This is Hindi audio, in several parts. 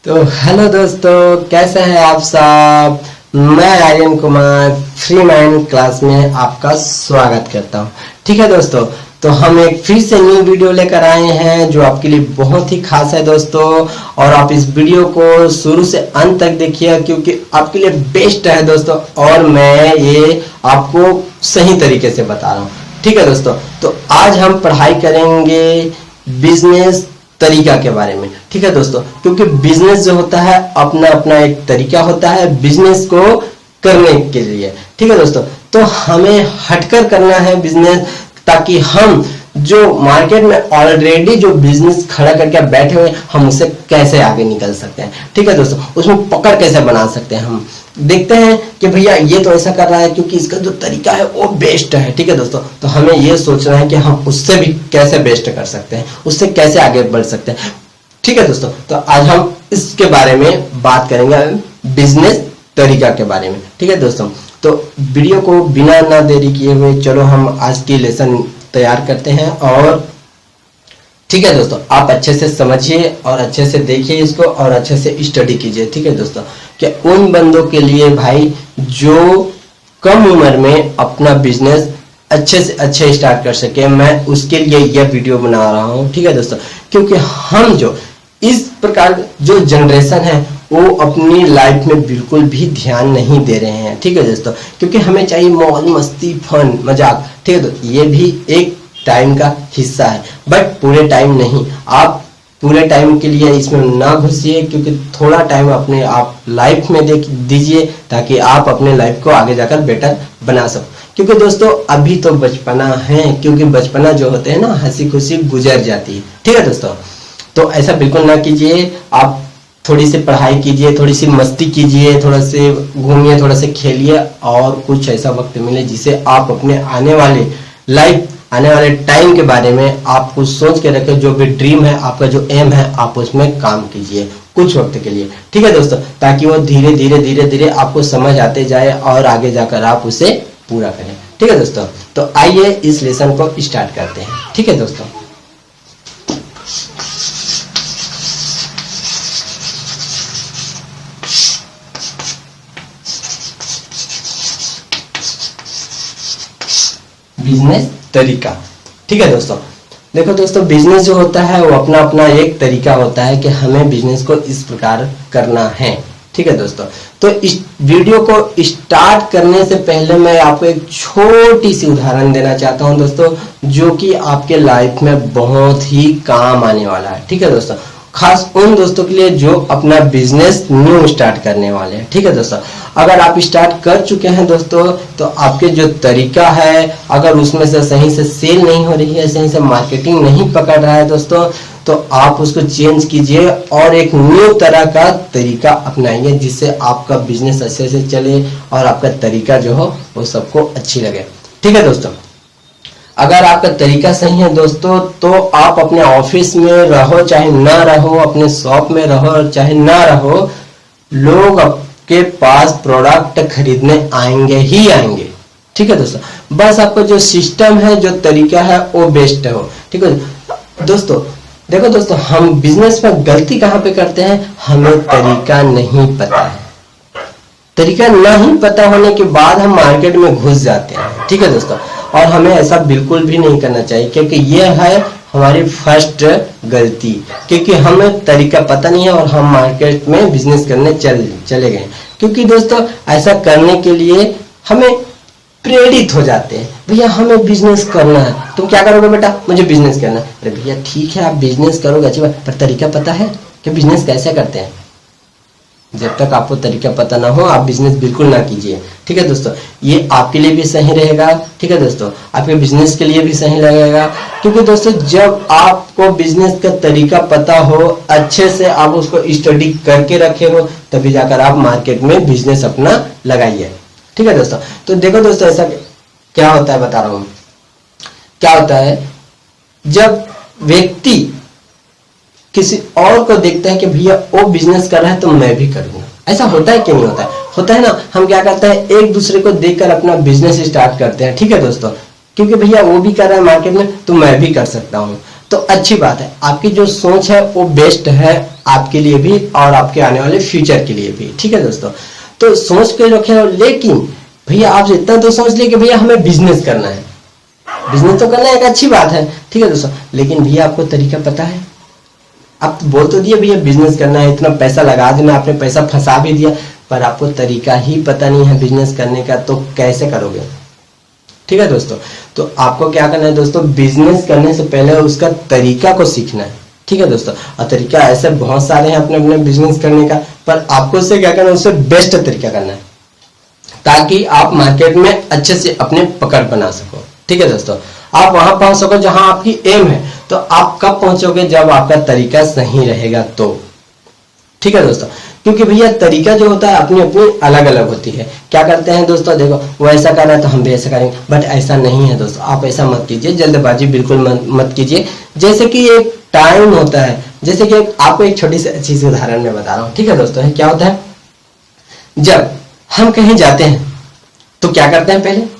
तो हेलो दोस्तों, कैसे हैं आप सब। मैं Aryan Kumar free mind class में आपका स्वागत करता हूं। ठीक है दोस्तों, तो हम एक फिर से न्यू वीडियो लेकर आए हैं जो आपके लिए बहुत ही खास है दोस्तों। और आप इस वीडियो को शुरू से अंत तक देखिए क्योंकि आपके लिए बेस्ट है दोस्तों, और मैं ये आपको सही तरीके से बता रहा हूँ। ठीक है दोस्तों, तो आज हम पढ़ाई करेंगे बिजनेस तरीका के बारे में। ठीक है दोस्तों, क्योंकि बिजनेस जो होता है अपना अपना एक तरीका होता है बिजनेस को करने के लिए। ठीक है दोस्तों, तो हमें हटकर करना है बिजनेस, ताकि हम जो मार्केट में ऑलरेडी जो बिजनेस खड़ा करके बैठे हुए हम उससे कैसे आगे निकल सकते हैं। ठीक है दोस्तों, उसमें पकड़ कैसे बना सकते हैं। हम देखते हैं कि भैया ये तो ऐसा कर रहा है क्योंकि इसका जो तरीका है वो बेस्ट है। ठीक है दोस्तों, तो हमें ये सोचना है कि हम उससे भी कैसे बेस्ट कर सकते हैं, उससे कैसे आगे बढ़ सकते हैं। ठीक है दोस्तों, तो आज हम इसके बारे में बात करेंगे, बिजनेस तरीका के बारे में। ठीक है दोस्तों, तो वीडियो को बिना ना देरी किए हुए चलो हम आज की लेसन तैयार करते हैं। और ठीक है दोस्तों, आप अच्छे से समझिए और अच्छे से देखिए इसको और अच्छे से स्टडी कीजिए। ठीक है दोस्तों, कि उन बंदों के लिए भाई जो कम उम्र में अपना बिजनेस अच्छे से अच्छे स्टार्ट कर सके, मैं उसके लिए यह वीडियो बना रहा हूँ। ठीक है दोस्तों, क्योंकि हम जो इस प्रकार जो जनरेशन है वो अपनी लाइफ में बिल्कुल भी ध्यान नहीं दे रहे हैं। ठीक है दोस्तों, क्योंकि हमें चाहिए मौज मस्ती फन मजाक। ठीक है दोस्तों, ये भी एक टाइम का हिस्सा है, बट पूरे टाइम नहीं। आप पूरे टाइम के लिए इसमें ना घुसिए, क्योंकि थोड़ा टाइम अपने आप लाइफ में दीजिए ताकि आप अपने लाइफ को आगे जाकर बेटर बना सको। क्योंकि दोस्तों अभी तो बचपना है, क्योंकि बचपना जो होते हैं ना हंसी खुशी गुजर जाती है। ठीक है दोस्तों, तो ऐसा बिल्कुल ना कीजिए। आप थोड़ी सी पढ़ाई कीजिए, थोड़ी सी मस्ती कीजिए, थोड़ा से घूमिए, थोड़ा से खेलिए, और कुछ ऐसा वक्त मिले जिसे आप अपने आने वाले लाइफ आने वाले टाइम के बारे में आप कुछ सोच के रखें। जो भी ड्रीम है आपका, जो एम है, आप उसमें काम कीजिए कुछ वक्त के लिए। ठीक है दोस्तों, ताकि वो धीरे धीरे धीरे धीरे आपको समझ आते जाए और आगे जाकर आप उसे पूरा करें। ठीक है दोस्तों, तो आइए इस लेसन को स्टार्ट करते हैं। ठीक है दोस्तों, बिजनेस तरीका। ठीक है दोस्तों, देखो दोस्तों, बिजनेस जो होता है वो अपना अपना एक तरीका होता है कि हमें बिजनेस को इस प्रकार करना है। ठीक है दोस्तों, तो इस वीडियो को स्टार्ट करने से पहले मैं आपको एक छोटी सी उदाहरण देना चाहता हूं दोस्तों, जो कि आपके लाइफ में बहुत ही काम आने वाला है। ठीक है दोस्तों, खास उन दोस्तों के लिए जो अपना बिजनेस न्यू स्टार्ट करने वाले हैं। ठीक है दोस्तों, अगर आप स्टार्ट कर चुके हैं दोस्तों, तो आपके जो तरीका है अगर उसमें से सही से सेल नहीं हो रही है, सही से मार्केटिंग नहीं पकड़ रहा है दोस्तों, तो आप उसको चेंज कीजिए और एक न्यू तरह का तरीका अपनाइए, जिससे आपका बिजनेस अच्छे से चले और आपका तरीका जो हो वो सबको अच्छी लगे। ठीक है दोस्तों, अगर आपका तरीका सही है दोस्तों, तो आप अपने ऑफिस में रहो चाहे ना रहो, अपने शॉप में रहो चाहे ना रहो, लोग आपके पास प्रोडक्ट खरीदने आएंगे ही आएंगे। ठीक है दोस्तों, बस आपका जो सिस्टम है, जो तरीका है वो बेस्ट हो। ठीक है दोस्तों, देखो दोस्तों, हम बिजनेस में गलती कहाँ पे करते हैं, हमें तरीका नहीं पता है। तरीका नहीं पता होने के बाद हम मार्केट में घुस जाते हैं। ठीक है दोस्तों, और हमें ऐसा बिल्कुल भी नहीं करना चाहिए, क्योंकि ये है हमारी फर्स्ट गलती, क्योंकि हमें तरीका पता नहीं है और हम मार्केट में बिजनेस करने चले गए। क्योंकि दोस्तों ऐसा करने के लिए हमें प्रेरित हो जाते हैं, भैया हमें बिजनेस करना है। तुम क्या करोगे बेटा, मुझे बिजनेस करना है। अरे भैया ठीक है, आप बिजनेस करोगे अच्छी बात, पर तरीका पता है कि बिजनेस कैसे करते हैं। जब तक आपको तरीका पता ना हो आप बिजनेस बिल्कुल ना कीजिए। ठीक है दोस्तों, ये आपके लिए भी सही रहेगा। ठीक है दोस्तों, आपके बिजनेस के लिए भी सही लगेगा, क्योंकि दोस्तों जब आपको बिजनेस का तरीका पता हो, अच्छे से आप उसको स्टडी करके रखे हो, तभी जाकर आप मार्केट में बिजनेस अपना लगाइए। ठीक है दोस्तों, तो देखो दोस्तों, ऐसा क्या होता है बता रहा हूं। क्या होता है, जब व्यक्ति किसी और को देखता है कि भैया वो बिजनेस कर रहा है तो मैं भी करूंगा, ऐसा होता है कि नहीं होता है, होता है ना। हम क्या करते हैं, एक दूसरे को देखकर अपना बिजनेस स्टार्ट करते हैं। ठीक है दोस्तों, क्योंकि भैया वो भी कर रहा है मार्केट में तो मैं भी कर सकता हूँ। तो अच्छी बात है, आपकी जो सोच है वो बेस्ट है, आपके लिए भी और आपके आने वाले फ्यूचर के लिए भी। ठीक है दोस्तों, तो सोच के रखे। लेकिन भैया आप इतना तो सोच ले कि भैया हमें बिजनेस करना है, बिजनेस तो करना एक अच्छी बात है, ठीक है दोस्तों, लेकिन भैया आपको तरीका पता है? आप बोल तो दिए भैया बिजनेस करना है, इतना पैसा लगा देना, आपने पैसा फंसा भी दिया, पर आपको तरीका ही पता नहीं है बिजनेस करने का, तो कैसे करोगे? ठीक है दोस्तों, तो आपको क्या करना है दोस्तों, बिजनेस करने से पहले उसका तरीका को सीखना है। ठीक है दोस्तों, और तरीका ऐसे बहुत सारे हैं अपने अपने बिजनेस करने का, पर आपको उससे क्या करना है, उससे बेस्ट तरीका करना है ताकि आप मार्केट में अच्छे से अपने पकड़ बना सको। ठीक है दोस्तों, आप वहां पहुंच सको जहां आपकी एम है। तो आप कब पहुंचोगे? जब आपका तरीका सही रहेगा तो। ठीक है दोस्तों, क्योंकि भैया तरीका जो होता है अपनी अपनी अलग अलग होती है। क्या करते हैं दोस्तों, देखो वो ऐसा कर रहा है तो हम भी ऐसा करेंगे, बट ऐसा नहीं है दोस्तों। आप ऐसा मत कीजिए, जल्दबाजी बिल्कुल मत कीजिए। जैसे कि एक टाइम होता है, जैसे कि आपको एक छोटी सी अच्छी सी उदाहरण में बता रहा हूँ। ठीक है दोस्तों, क्या होता है, जब हम कहीं जाते हैं तो क्या करते हैं, पहले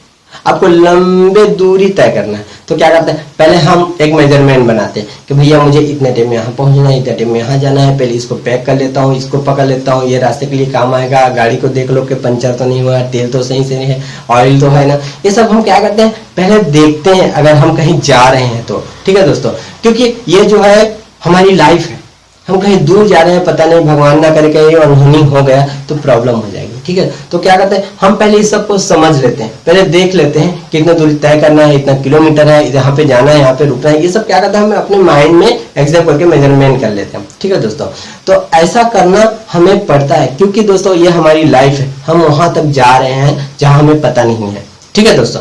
आपको लंबे दूरी तय करना है तो क्या करते हैं, पहले हम एक मेजरमेंट बनाते हैं कि भैया मुझे इतने टाइम में यहाँ पहुंचना है, इतने टाइम में यहाँ जाना है, पहले इसको पैक कर लेता हूँ, इसको पकड़ लेता हूँ, ये रास्ते के लिए काम आएगा, गाड़ी को देख लो कि पंचर तो नहीं हुआ, तेल तो सही से नहीं है, ऑयल तो है ना। ये सब हम क्या करते हैं, पहले देखते हैं अगर हम कहीं जा रहे हैं तो। ठीक है दोस्तों, क्योंकि ये जो है हमारी लाइफ है, हम कहीं दूर जा रहे हैं, पता नहीं भगवान ना करे कहीं अनहोनी हो गया तो प्रॉब्लम हो जाएगी। ठीक है, तो क्या करते हैं, हम पहले इस सब को समझ लेते हैं, पहले देख लेते हैं कितना दूरी तय करना है, इतना किलोमीटर है, यहाँ पे जाना है, यहाँ पे रुकना है, ये सब क्या करते हैं हम अपने माइंड में एग्जाम करके मेजरमेंट कर लेते हैं। ठीक है दोस्तों, तो ऐसा करना हमें पड़ता है क्योंकि दोस्तों ये हमारी लाइफ है, हम वहां तक जा रहे हैं जहां हमें पता नहीं है। ठीक है दोस्तों,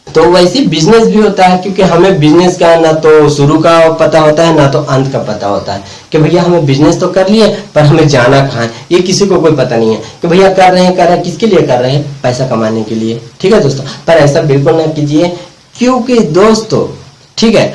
तो वैसे बिजनेस भी होता है क्योंकि हमें बिजनेस का ना तो शुरू का पता होता है ना तो अंत का पता होता है कि भैया हमें बिजनेस तो कर लिए पर हमें जाना कहाँ है, ये किसी को कोई पता नहीं है कि भैया कर रहे हैं किसके लिए कर रहे हैं, पैसा कमाने के लिए। ठीक है दोस्तों, पर ऐसा बिल्कुल ना कीजिए क्योंकि दोस्तों ठीक है,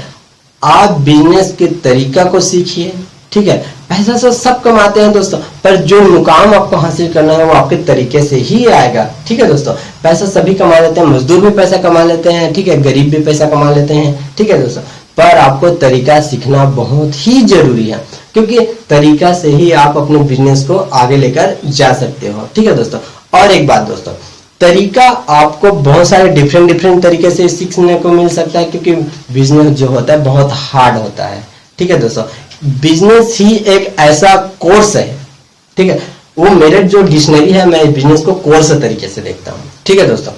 आप बिजनेस के तरीका को सीखिए। ठीक है, पैसा तो सब कमाते हैं दोस्तों, पर जो मुकाम आपको हासिल करना है वो आपके तरीके से ही आएगा। ठीक है दोस्तों, पैसा सभी कमा लेते हैं, मजदूर भी पैसा कमा लेते हैं, ठीक है, गरीब भी पैसा कमा लेते हैं। ठीक है दोस्तों, पर आपको तरीका सीखना बहुत ही जरूरी है क्योंकि तरीका से ही आप अपने बिजनेस को आगे लेकर जा सकते हो। ठीक है दोस्तों, और एक बात दोस्तों, तरीका आपको बहुत सारे डिफरेंट तरीके से सीखने को मिल सकता है क्योंकि बिजनेस जो होता है बहुत हार्ड होता है। ठीक है दोस्तों, बिजनेस ही एक ऐसा कोर्स है, ठीक है, वो मेरे जो डिक्शनरी है मैं बिजनेस को कोर्स तरीके से देखता हूँ। ठीक है दोस्तों,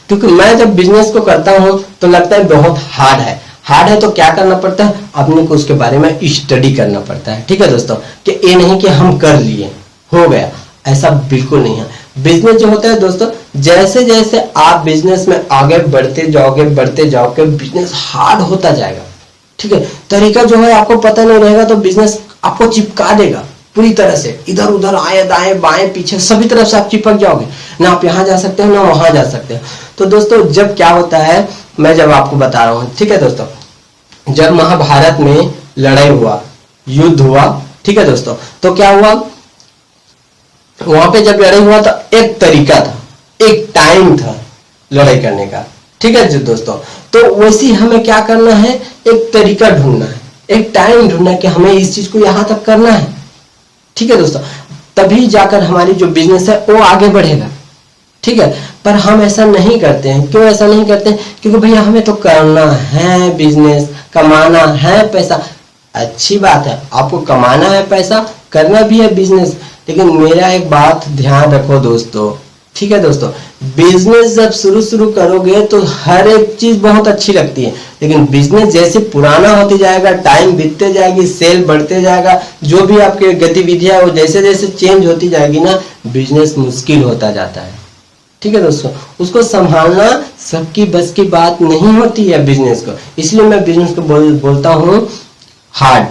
क्योंकि मैं जब बिजनेस को करता हूँ तो लगता है बहुत हार्ड है। हार्ड है तो क्या करना पड़ता है, अपने को उसके बारे में स्टडी करना पड़ता है। ठीक है दोस्तों, कि ये नहीं कि हम कर लिए हो गया, ऐसा बिल्कुल नहीं है। बिजनेस जो होता है दोस्तों, जैसे जैसे आप बिजनेस में आगे बढ़ते जाओगे बिजनेस हार्ड होता जाएगा। ठीक है, तरीका जो है आपको पता नहीं रहेगा तो बिजनेस आपको चिपका देगा पूरी तरह से, इधर उधर आए दाएं बाएं पीछे सभी तरफ से आप चिपक जाओगे, ना आप यहाँ जा सकते हो ना वहां जा सकते हो। तो दोस्तों जब क्या होता है, मैं जब आपको बता रहा हूँ, ठीक है दोस्तों, जब महाभारत में लड़ाई हुआ, युद्ध हुआ, ठीक है दोस्तों, तो क्या हुआ, वहां पे जब लड़ाई हुआ तो एक तरीका था, एक टाइम था लड़ाई करने का। ठीक है जी दोस्तों, तो वैसे हमें क्या करना है, एक तरीका ढूंढना है, एक टाइम ढूंढना है कि हमें इस चीज को यहां तक करना है। ठीक है दोस्तों, तभी जाकर हमारी जो बिजनेस है वो आगे बढ़ेगा। ठीक है, पर हम ऐसा नहीं करते हैं। क्यों ऐसा नहीं करते हैं? क्योंकि भैया हमें तो करना है बिजनेस, कमाना है पैसा। अच्छी बात है, आपको कमाना है पैसा, करना भी है बिजनेस, लेकिन मेरा एक बात ध्यान रखो दोस्तों। ठीक है दोस्तों, बिजनेस जब शुरू करोगे तो हर एक चीज बहुत अच्छी लगती है, लेकिन बिजनेस जैसे पुराना होते जाएगा, टाइम बीतते जाएगी, सेल बढ़ते जाएगा, जो भी आपकी गतिविधियां वो जैसे जैसे चेंज होती जाएगी ना, बिजनेस मुश्किल होता जाता है। ठीक है दोस्तों, उसको संभालना सबकी बस की बात नहीं होती है बिजनेस को, इसलिए मैं बिजनेस को बोलता हूँ हार्ड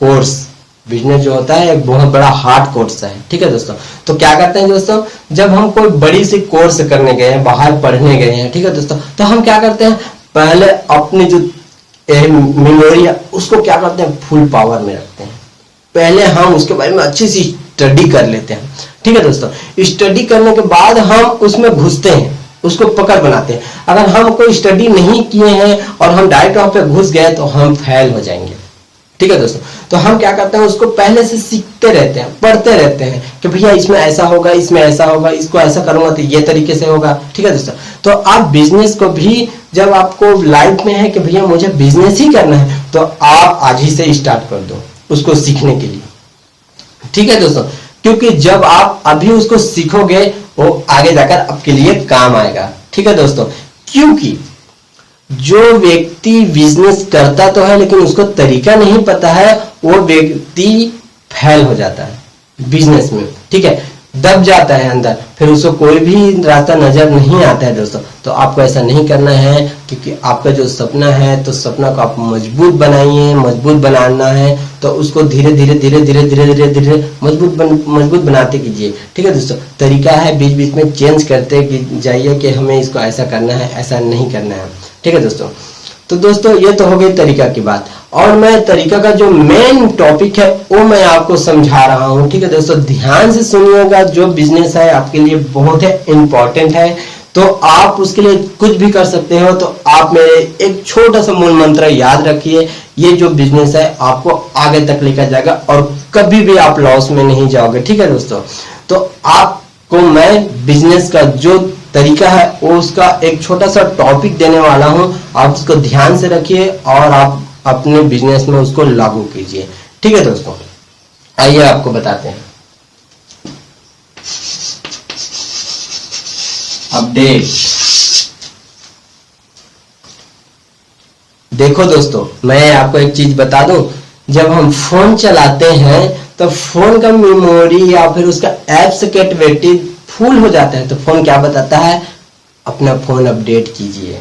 कोर्स। बिजनेस जो होता है एक बहुत बड़ा हार्ड कोर्स है। ठीक है दोस्तों, तो क्या करते हैं दोस्तों, जब हम कोई बड़ी सी कोर्स करने गए हैं, बाहर पढ़ने गए हैं, ठीक है दोस्तों, तो हम क्या करते हैं, पहले अपनी जो मेमोरी है उसको क्या करते हैं, फुल पावर में रखते हैं। पहले हम उसके बारे में अच्छी सी स्टडी कर लेते हैं। ठीक है दोस्तों, स्टडी करने के बाद हम उसमें घुसते हैं, उसको पकड़ बनाते हैं। अगर हम कोई स्टडी नहीं किए हैं और हम डायरेक्ट वहां पे घुस गए तो हम फेल हो जाएंगे। ठीक है दोस्तों। तो हम क्या करते हैं, उसको पहले से सीखते रहते हैं, पढ़ते रहते हैं कि भैया इसमें ऐसा होगा, इसमें ऐसा होगा, इसको ऐसा करूंगा तो ये तरीके से होगा। ठीक है दोस्तों। तो आप बिजनेस को भी जब आपको लाइफ में है कि भैया मुझे बिजनेस ही करना है, तो आप आज ही से स्टार्ट कर दो उसको सीखने के लिए। ठीक है दोस्तों, क्योंकि जब आप अभी उसको सीखोगे वो आगे जाकर आपके लिए काम आएगा। ठीक है दोस्तों, क्योंकि जो व्यक्ति बिजनेस करता तो है लेकिन उसको तरीका नहीं पता है, वो व्यक्ति फेल हो जाता है बिजनेस में। ठीक है, दब जाता है अंदर, फिर उसको कोई भी रास्ता नजर नहीं आता है दोस्तों। तो आपको ऐसा नहीं करना है, क्योंकि आपका जो सपना है तो सपना को आप मजबूत बनाइए। मजबूत बनाना है तो उसको धीरे धीरे धीरे धीरे धीरे धीरे धीरे मजबूत बनाते कीजिए। ठीक है दोस्तों, तरीका है बीच बीच में चेंज करते जाइए कि हमें इसको ऐसा करना है, ऐसा नहीं करना है। ठीक है दोस्तों। तो दोस्तों ये तो हो गई तरीका की बात, और मैं तरीका का जो मेन टॉपिक है वो मैं आपको समझा रहा हूँ। ठीक है दोस्तों, ध्यान से सुनिएगा। जो बिजनेस है आपके लिए बहुत है इंपॉर्टेंट है, तो आप उसके लिए कुछ भी कर सकते हो। तो आप मेरे एक छोटा सा मूल मंत्र याद रखिए, ये जो बिजनेस है आपको आगे तक लेकर जाएगा और कभी भी आप लॉस में नहीं जाओगे। ठीक है दोस्तों। तो आपको मैं बिजनेस का जो तरीका है वो उसका एक छोटा सा टॉपिक देने वाला हूं, आप उसको ध्यान से रखिए और आप अपने बिजनेस में उसको लागू कीजिए। ठीक है दोस्तों, आइए आपको बताते हैं। अपडेट। देखो दोस्तों, मैं आपको एक चीज बता दूं, जब हम फोन चलाते हैं तो फोन का मेमोरी या फिर उसका एप्स कैपेसिटी फुल हो जाता है, तो फोन क्या बताता है, अपना फोन अपडेट कीजिए।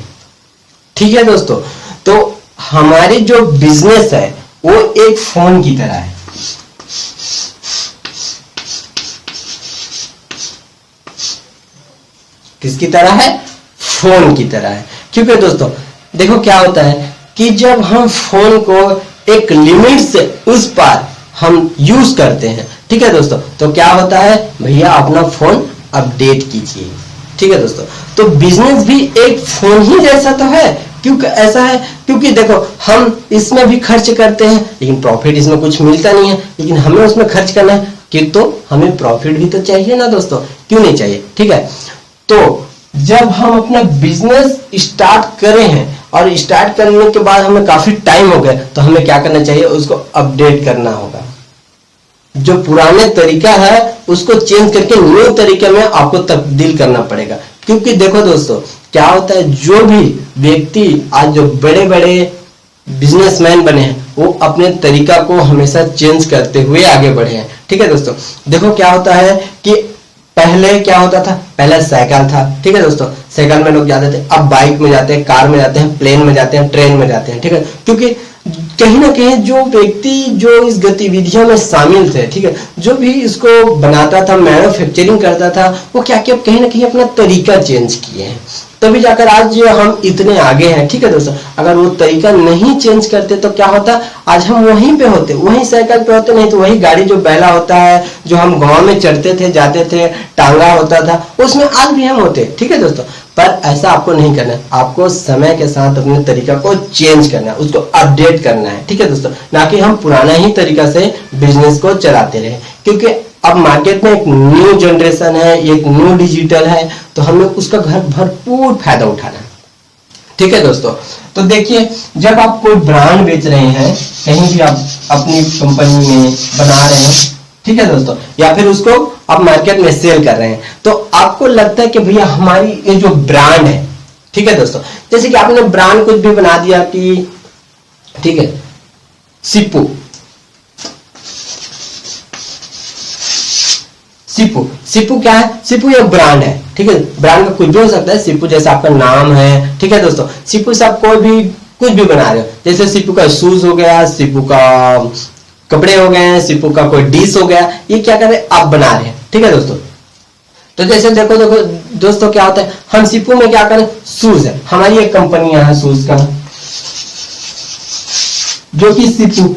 ठीक है दोस्तों। तो हमारी जो बिजनेस है वो एक फोन की तरह है। किसकी तरह है, फोन की तरह है। क्योंकि दोस्तों देखो क्या होता है कि जब हम फोन को एक लिमिट से उस पार हम यूज करते हैं, ठीक है दोस्तों, तो क्या होता है, भैया अपना फोन अपडेट कीजिए। ठीक है दोस्तों। तो बिजनेस भी एक फोन ही जैसा तो है। क्योंकि ऐसा है, क्योंकि देखो हम इसमें भी खर्च करते हैं लेकिन प्रॉफिट इसमें कुछ मिलता नहीं है, लेकिन हमें उसमें खर्च करना है कि तो हमें प्रॉफिट भी तो चाहिए ना दोस्तों, क्यों नहीं चाहिए। ठीक है। तो जब हम अपना बिजनेस स्टार्ट करें हैं और स्टार्ट करने के बाद हमें काफी टाइम हो गया, तो हमें क्या करना चाहिए, उसको अपडेट करना होगा। जो पुराने तरीका है उसको चेंज करके न्यू तरीके में आपको तब्दील करना पड़ेगा। क्योंकि देखो दोस्तों क्या होता है, जो भी व्यक्ति आज जो बड़े बड़े बिजनेसमैन बने हैं वो अपने तरीका को हमेशा चेंज करते हुए आगे बढ़े हैं। ठीक है दोस्तों। देखो क्या होता है कि पहले क्या होता था, पहले साइकिल था। ठीक है दोस्तों, साइकिल में लोग जाते थे, अब बाइक में जाते हैं, कार में जाते हैं, प्लेन में जाते हैं, ट्रेन में जाते हैं। ठीक है, क्योंकि कहीं ना कहीं जो व्यक्ति जो इस गतिविधियों में शामिल थे, ठीक है, जो भी इसको बनाता था, मैन्युफैक्चरिंग करता था, वो क्या किया, कहीं ना कहीं अपना तरीका चेंज किए हैं, तभी जाकर आज हम इतने आगे हैं। ठीक है दोस्तों, अगर वो तरीका नहीं चेंज करते तो क्या होता, आज हम वहीं पे होते, वहीं साइकिल पे होते, नहीं तो वही गाड़ी जो बैला होता है, जो हम गांव में चढ़ते थे, जाते थे, टांगा होता था, उसमें आज भी हम होते। ठीक है दोस्तों, पर ऐसा आपको नहीं करना है, आपको समय के साथ अपने तरीका को चेंज करना है, उसको अपडेट करना है। ठीक है दोस्तों, ना कि हम पुराना ही तरीका से बिजनेस को चलाते रहे, क्योंकि अब मार्केट में एक न्यू जनरेशन है, एक न्यू डिजिटल है, तो हमें उसका घर भरपूर फायदा उठाना है। ठीक है दोस्तों, तो देखिए जब आप कोई ब्रांड बेच रहे हैं, कहीं भी आप अपनी कंपनी में बना रहे हैं, ठीक है दोस्तों, या फिर उसको आप मार्केट में सेल कर रहे हैं, तो आपको लगता है कि भैया हमारी ये जो ब्रांड है, ठीक है दोस्तों, जैसे कि आपने ब्रांड कुछ भी बना दिया कि ठीक है सिप्पू, सिप्पू, सिप्पू क्या है, सिप्पू एक ब्रांड है। ठीक है, ब्रांड का कुछ भी हो सकता है, सिप्पू जैसे आपका नाम है। ठीक है दोस्तों, सिप्पू से आप कोई भी कुछ भी बना रहे हो, जैसे सिप्पू का शूज हो गया, सिप्पू का कपड़े हो गए, सिप्पू का कोई डिश हो गया, ये क्या कर रहे हैं, आप बना रहे हैं। ठीक है दोस्तों, तो जैसे देखो देखो दोस्तों क्या होता है, हम सिप्पू में क्या करें, शूज है, हमारी एक कंपनी है शूज का, जो कि सिप्पू,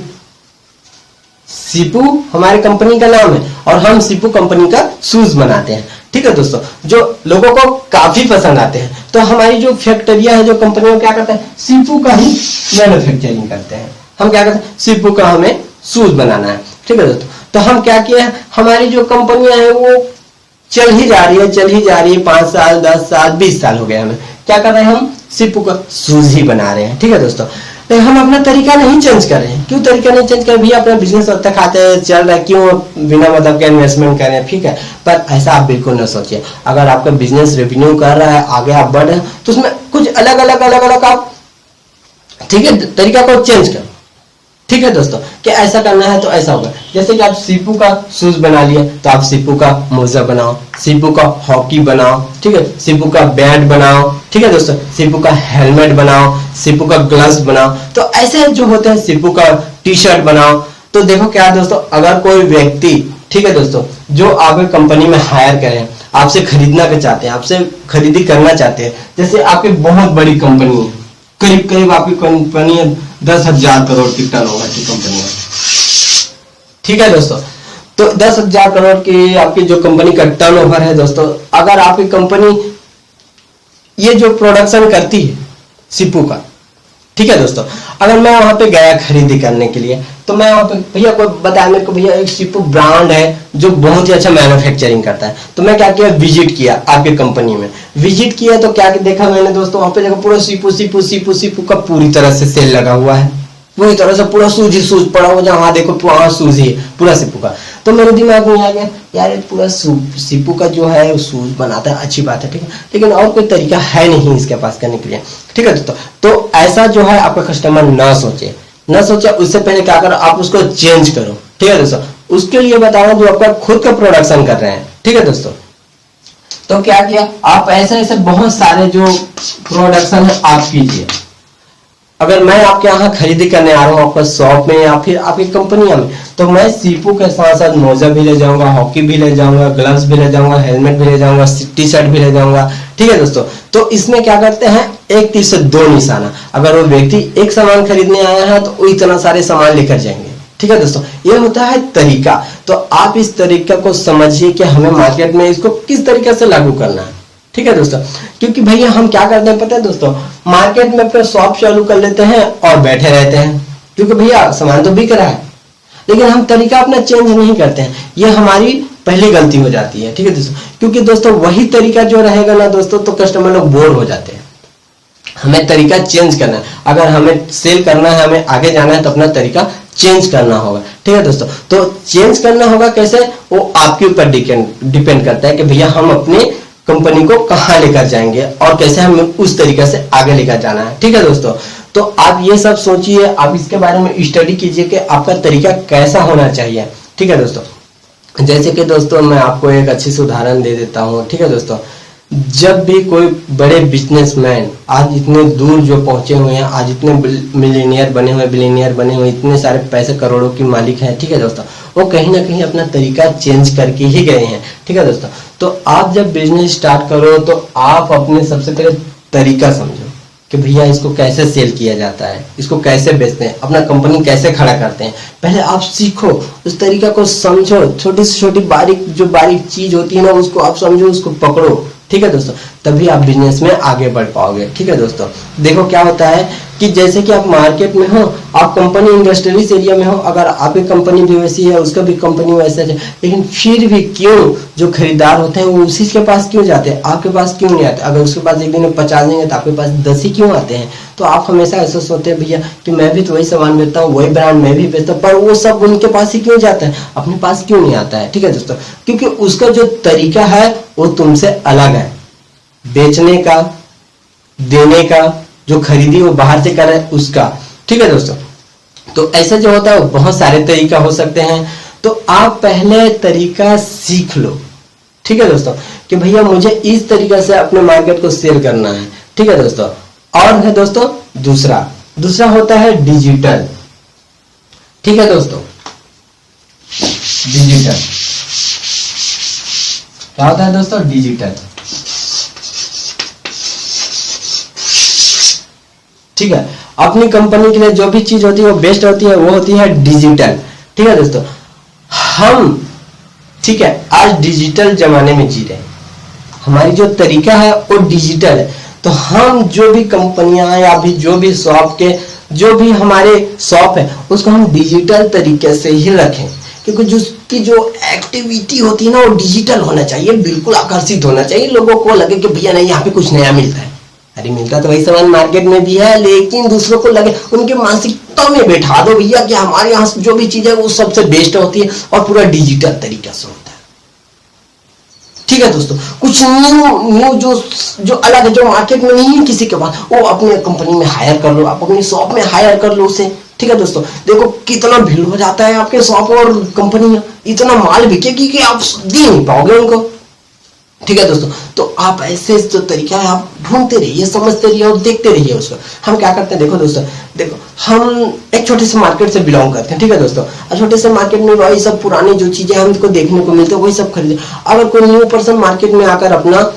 सिप्पू हमारी कंपनी का नाम है और हम सिप्पू कंपनी का शूज बनाते हैं। ठीक है दोस्तों, जो लोगों को काफी पसंद आते हैं, तो हमारी जो फैक्ट्रिया है, जो कंपनियां क्या करते हैं, सिप्पू का ही मैन्युफैक्चरिंग करते हैं। हम क्या करते हैं, सीपू का हमें शूज बनाना है। ठीक है दोस्तों, तो हम क्या किया, हमारी जो कंपनियां हैं वो चल ही जा रही है 5 साल 10 साल 20 साल हो गए, हमें क्या कर रहे हैं, हम सीपू का शूज ही बना रहे हैं। ठीक है दोस्तों, लेकिन हम अपना तरीका नहीं चेंज कर रहे हैं। क्यों तरीका नहीं चेंज कर रहे भैया, अपना बिजनेस अब तक आते चल रहा है, क्यों बिना मतलब के इन्वेस्टमेंट करें। ठीक है, पर ऐसा आप बिल्कुल न सोचिए। अगर आपका बिजनेस रेवेन्यू कर रहा है, आगे आप बढ़ रहे हैं, तो उसमें कुछ अलग अलग आप, ठीक है, तरीका को चेंज करो। ठीक है दोस्तों, कि ऐसा करना है तो ऐसा होगा। जैसे कि आप सीपू का शूज बना लिए, तो आप सीपू का मोजा बनाओ, सीपू का हॉकी बनाओ, ठीक है, सीपू का बैट बनाओ, ठीक है दोस्तों, सीपू का हेलमेट बनाओ, सीपू का ग्लव्स बनाओ। तो ऐसे जो होते हैं, सीपू का टी शर्ट बनाओ। तो देखो क्या दोस्तों, अगर कोई व्यक्ति, ठीक है दोस्तों, जो आपके कंपनी में हायर करें, आपसे खरीदना के चाहते हैं, आपसे खरीदी करना चाहते हैं, जैसे आपकी बहुत बड़ी कंपनी है, करीब आपकी कंपनी है 10,000 करोड़ की टर्नओवर की कंपनी है। ठीक है दोस्तों, तो 10,000 करोड़ की आपकी जो कंपनी का टर्नओवर है दोस्तों, अगर आपकी कंपनी ये जो प्रोडक्शन करती है सीपू का, ठीक है दोस्तों, अगर मैं वहां पे गया खरीदी करने के लिए, तो मैं वहां पे भैया को बताया मेरे को, भैया एक सीपू ब्रांड है जो बहुत ही अच्छा मैन्युफैक्चरिंग करता है। तो मैं क्या किया, विजिट किया आपके कंपनी में, विजिट किया तो क्या देखा मैंने दोस्तों, वहां पे देखा पूरा सीपू का पूरी तरह से सेल लगा हुआ है, पूरी तरह से पूरा सूज ही सूज पड़ा हुआ, जहां देखो वहां सूज ही पूरा सीपू का। तो मेरे दिमाग में आ गया, यार ये पूरा सीपू का जो है सूज बनाता है, अच्छी बात है, ठीक है, लेकिन और कोई तरीका है नहीं इसके पास करने के लिए। ठीक है दोस्तों, तो ऐसा जो है आपका कस्टमर ना सोचे, उससे पहले क्या करो, आप उसको चेंज करो। ठीक है दोस्तों, उसके लिए बता रहा हूं जो आपका खुद का प्रोडक्शन कर रहे हैं। ठीक है दोस्तों, तो क्या किया, आप ऐसे बहुत सारे जो प्रोडक्शन है आप कीजिए। अगर मैं आपके यहाँ खरीदी करने आ रहा हूँ आपका शॉप में या फिर आपकी कंपनियां में, तो मैं सीपू के साथ साथ मोजा भी ले जाऊंगा, हॉकी भी ले जाऊंगा, ग्लव्स भी ले जाऊंगा, हेलमेट भी ले जाऊंगा, टी शर्ट भी ले जाऊंगा। ठीक है दोस्तों, तो इसमें क्या करते हैं, एक तीर से दो निशाना। अगर वो व्यक्ति एक सामान खरीदने आया है तो इतना सारे सामान लेकर जाएंगे। ठीक है दोस्तों, ये होता है तरीका। तो आप इस तरीका को समझिए कि हमें मार्केट में इसको किस तरीके से लागू करना है। ठीक है दोस्तों, क्योंकि भैया हम क्या करते हैं पता है दोस्तों, मार्केट में अपना शॉप चालू कर लेते हैं और बैठे रहते हैं, क्योंकि भैया सामान तो बिक रहा है, लेकिन हम तरीका अपना चेंज नहीं करते हैं। ये हमारी पहली गलती हो जाती है। ठीक है दोस्तों, क्योंकि दोस्तों वही तरीका जो रहेगा ना दोस्तों, तो कस्टमर लोग बोर हो जाते हैं। हमें तरीका चेंज करना है। अगर हमें सेल करना है, हमें आगे जाना है, तो अपना तरीका चेंज करना होगा। ठीक है दोस्तों, तो चेंज करना होगा कैसे, वो आपके ऊपर डिपेंड करता है कि भैया हम अपने कंपनी को कहां लेकर जाएंगे और कैसे हमें उस तरीके से आगे लेकर जाना है। ठीक है दोस्तों, तो आप ये सब सोचिए, आप इसके बारे में स्टडी कीजिए कि आपका तरीका कैसा होना चाहिए। ठीक है दोस्तों, जैसे कि दोस्तों मैं आपको एक अच्छी सी उदाहरण दे देता हूँ। ठीक है दोस्तों, जब भी कोई बड़े बिजनेसमैन आज इतने दूर जो पहुंचे हुए हैं, आज इतने मिलियनियर बने हुए, इतने सारे पैसे करोड़ों की मालिक हैं, ठीक है दोस्तों, वो कहीं ना कहीं अपना तरीका चेंज करके ही गए हैं। ठीक है दोस्तों, तो आप जब बिजनेस स्टार्ट करो तो आप अपने सबसे पहले तरीका समझो कि भैया इसको कैसे सेल किया जाता है, इसको कैसे बेचते हैं, अपना कंपनी कैसे खड़ा करते हैं। पहले आप सीखो, उस तरीका को समझो, छोटी से छोटी बारीक चीज होती है ना, उसको आप समझो, उसको पकड़ो। ठीक है दोस्तों, तभी आप बिजनेस में आगे बढ़ पाओगे। ठीक है दोस्तों, देखो क्या होता है कि जैसे कि आप मार्केट में हो, आप कंपनी इंडस्ट्रियलिस्ट एरिया में हो, अगर आपकी कंपनी भी वैसी है, उसका भी कंपनी वैसा है, लेकिन फिर भी क्यों जो खरीदार होते हैं वो उसी के पास क्यों जाते हैं, आपके पास क्यों नहीं आते। अगर उसके पास एक दिन में 50 देंगे तो आपके पास 10 ही क्यों आते हैं। तो आप हमेशा ऐसा सोचते हैं भैया कि मैं भी तो वही सामान बेचता हूँ, वही ब्रांड मैं भी बेचता हूँ, पर वो सब उनके पास ही क्यों जाता है, अपने पास क्यों नहीं आता है। ठीक है दोस्तों, क्योंकि उसका जो तरीका है वो तुमसे अलग है, बेचने का, देने का, जो खरीदी वो बाहर से कर रहा है उसका। ठीक है दोस्तों, तो ऐसा जो होता है वो बहुत सारे तरीका हो सकते हैं। तो आप पहले तरीका सीख लो। ठीक है दोस्तों, कि भैया मुझे इस तरीके से अपने मार्केट को सेल करना है। ठीक है दोस्तों, और है दोस्तों दूसरा होता है डिजिटल। ठीक है दोस्तों, डिजिटल क्या होता है दोस्तों, डिजिटल। ठीक है, अपनी कंपनी के लिए जो भी चीज होती है वो बेस्ट होती है, वो होती है डिजिटल। ठीक है दोस्तों, हम ठीक है आज डिजिटल जमाने में जी रहे हैं, हमारी जो तरीका है वो डिजिटल है। तो हम जो भी कंपनियां या भी जो भी शॉप के जो भी हमारे शॉप है उसको हम डिजिटल तरीके से ही रखें, क्योंकि जिसकी जो एक्टिविटी होती है ना वो डिजिटल होना चाहिए, बिल्कुल आकर्षित होना चाहिए, लोगों को लगे कि भैया नहीं यहाँ पे कुछ नया मिलता है। अरे मिलता तो वही सामान मार्केट में भी है, लेकिन दूसरों को लगे, उनके मानसिकता में बैठा दो भैया कि हमारे यहाँ जो भी चीज है वो सबसे बेस्ट होती है और पूरा डिजिटल तरीका से होता है। ठीक है दोस्तों, कुछ न्यू जो अलग है, जो मार्केट में नहीं है किसी के पास, वो अपने कंपनी में हायर कर लो, आप अपनी शॉप में हायर कर लो उसे। ठीक है दोस्तों, देखो कितना भीड़ हो जाता है आपके शॉप और कंपनी में, इतना माल बिकेगी कि आप दे नहीं पाओगे उनको। ठीक है दोस्तों, तो आप ऐसे जो तरीका है आप ढूंढते रहिए, समझते रहिए और देखते रहिए उसको। हम क्या करते हैं, देखो दोस्तों, देखो हम एक छोटे से मार्केट से बिलोंग करते हैं। ठीक है दोस्तों, और छोटे से मार्केट में वही सब पुरानी जो चीजें हमको देखने को मिलते हैं वही सब खरीदे। अगर कोई न्यू पर्सन मार्केट में आकर अपना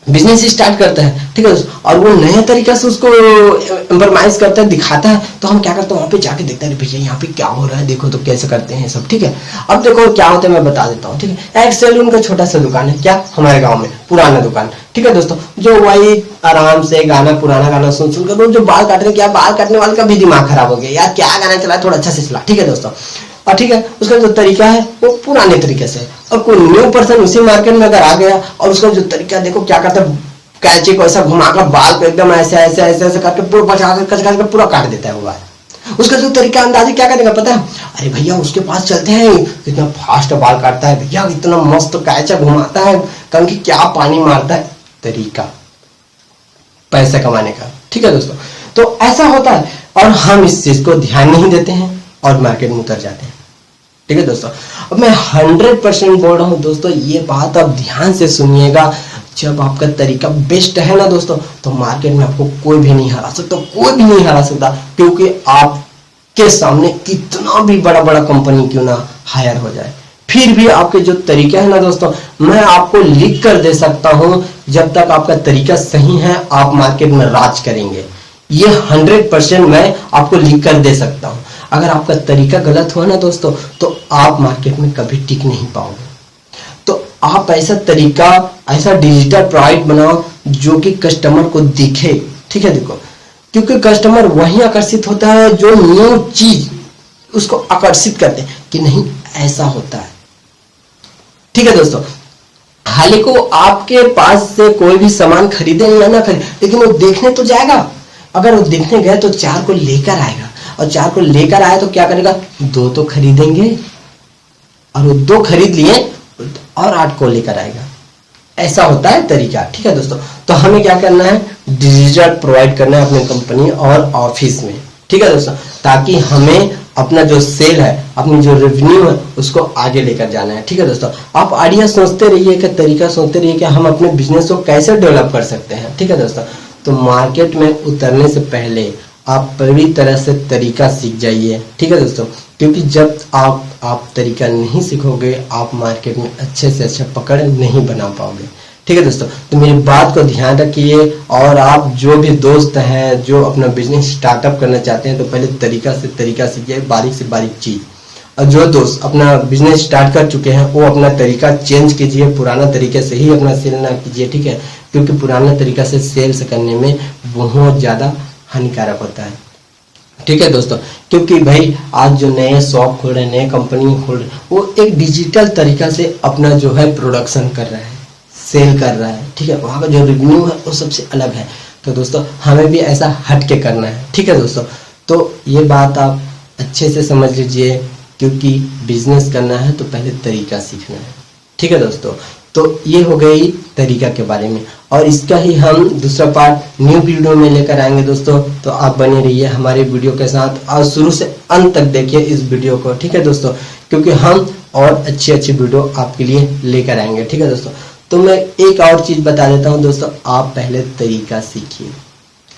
बिजनेस स्टार्ट करता है, ठीक है दोस्तों, और वो नए तरीके से उसको इम्प्रोवाइज करता है, दिखाता है, तो हम क्या करते हैं वहां पे जाके देखते हैं भैया यहाँ पे क्या हो रहा है, देखो तो कैसे करते हैं सब। ठीक है, अब देखो क्या होता है मैं बता देता हूँ। ठीक है, एक सैलून का छोटा सा दुकान है, क्या हमारे गाँव में पुराना दुकान। ठीक है दोस्तों, जो वही आराम से पुराना गाना सुन सुनकर जो बाल काट रहे, क्या बाल काटने वाले का भी दिमाग खराब हो गया, यार क्या गाना चला, थोड़ा अच्छा से चला। ठीक है दोस्तों, और ठीक है उसका जो तरीका है वो पुराने तरीके से। और कोई न्यू पर्सन उसी मार्केट में अगर आ गया और उसका जो तरीका देखो क्या करता है, कैंची को ऐसा घुमाकर बाल को एकदम ऐसे ऐसे ऐसे ऐसे करके पूरा बचा कर पूरा काट देता है वो बाल। उसका जो तरीका अंदाजी क्या करेगा पता है, अरे भैया उसके पास चलते हैं, कितना फास्ट बाल काटता है भैया, इतना मस्त कैचा घुमाता है, क्योंकि क्या पानी मारता है, तरीका पैसा कमाने का। ठीक है दोस्तों, तो ऐसा होता है और हम इस चीज को ध्यान नहीं देते हैं और मार्केट में उतर जाते हैं। ठीक है दोस्तों, अब मैं 100% बोल रहा हूं दोस्तों, ये बात आप ध्यान से सुनिएगा। जब आपका तरीका बेस्ट है ना दोस्तों, तो मार्केट में आपको कोई भी नहीं हरा सकता, कोई भी नहीं हरा सकता, क्योंकि आपके सामने कितना भी बड़ा बड़ा कंपनी क्यों ना हायर हो जाए, फिर भी आपके जो तरीका है ना दोस्तों, मैं आपको लिख कर दे सकता हूं, जब तक आपका तरीका सही है आप मार्केट में राज करेंगे। ये 100% मैं आपको लिख कर दे सकता हूं। अगर आपका तरीका गलत हुआ ना दोस्तों, तो आप मार्केट में कभी टिक नहीं पाओगे। तो आप ऐसा तरीका, ऐसा डिजिटल प्रोडक्ट बनाओ जो कि कस्टमर को दिखे। ठीक है, देखो क्योंकि कस्टमर वही आकर्षित होता है जो न्यू चीज उसको आकर्षित करते हैं कि नहीं ऐसा होता है। ठीक है दोस्तों, हालांकि को आपके पास से कोई भी सामान खरीदे या ना खरीदे, लेकिन वो देखने तो जाएगा। अगर वो देखने गए तो 4 को लेकर आएगा, और 4 को लेकर आया तो क्या करेगा, 2 तो खरीदेंगे, और वो 2 खरीद लिए और 8 को लेकर आएगा। ऐसा होता है तरीका। ठीक है दोस्तों, तो हमें क्या करना है, डिजिटल प्रोवाइड करना है अपनी कंपनी और ऑफिस में। ठीक है दोस्तों, ताकि हमें अपना जो सेल है, अपनी जो रेवेन्यू है, उसको आगे लेकर जाना है। ठीक है दोस्तों, आप आइडिया सोचते रहिए, कि तरीका सोचते रहिए कि हम अपने बिजनेस को कैसे डेवलप कर सकते हैं। ठीक है दोस्तों, तो मार्केट में उतरने से पहले आप पूरी तरह से तरीका सीख जाइए। ठीक है दोस्तों, क्योंकि जब आप तरीका नहीं सीखोगे, आप मार्केट में अच्छे से अच्छा पकड़ नहीं बना पाओगे। ठीक है दोस्तों, तो मेरी बात को ध्यान रखिए, और आप जो भी दोस्त हैं जो अपना बिजनेस स्टार्टअप करना चाहते हैं, तो पहले तरीका सीखिए, बारीक से बारीक चीज। और जो दोस्त अपना बिजनेस स्टार्ट कर चुके हैं वो अपना तरीका चेंज कीजिए, पुराना तरीके से ही अपना सेल ना कीजिए। ठीक है, क्योंकि पुराना तरीका से सेल्स करने में बहुत ज्यादा हानिकारक होता है। ठीक है दोस्तों, क्योंकि भाई आज जो नए शॉप खोल रहे हैं, नए कंपनी खोल रहे हैं, वो एक डिजिटल तरीका से अपना जो है प्रोडक्शन कर रहा है, सेल कर रहा है। ठीक है, वहाँ का जो रेवेन्यू है वो सबसे अलग है। तो दोस्तों हमें भी ऐसा हट के करना है। ठीक है दोस्तों, तो ये बात आप अच्छे से समझ लीजिए, क्योंकि बिजनेस करना है तो पहले तरीका सीखना है। ठीक है दोस्तों, तो ये हो गई तरीका के बारे में, और इसका ही हम दूसरा पार्ट न्यू वीडियो में लेकर आएंगे दोस्तों। तो आप बने रहिए हमारे वीडियो के साथ और शुरू से अंत तक देखिए इस वीडियो को। ठीक है दोस्तों, क्योंकि हम और अच्छी वीडियो आपके लिए लेकर आएंगे। ठीक है दोस्तों, तो मैं एक और चीज बता देता हूँ दोस्तों, आप पहले तरीका सीखिए।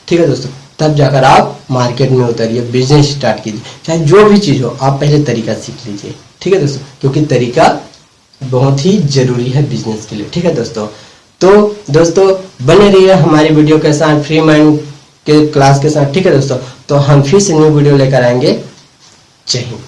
ठीक है दोस्तों, तब जाकर आप मार्केट में उतरिए, बिजनेस स्टार्ट कीजिए, चाहे जो भी चीज हो, आप पहले तरीका सीख लीजिए। ठीक है दोस्तों, क्योंकि तरीका बहुत ही जरूरी है बिजनेस के लिए। ठीक है दोस्तों, तो दोस्तों बने रहिए हमारी वीडियो के साथ, फ्री माइंड के क्लास के साथ। ठीक है दोस्तों, तो हम फिर से न्यू वीडियो लेकर आएंगे। जय हिंद।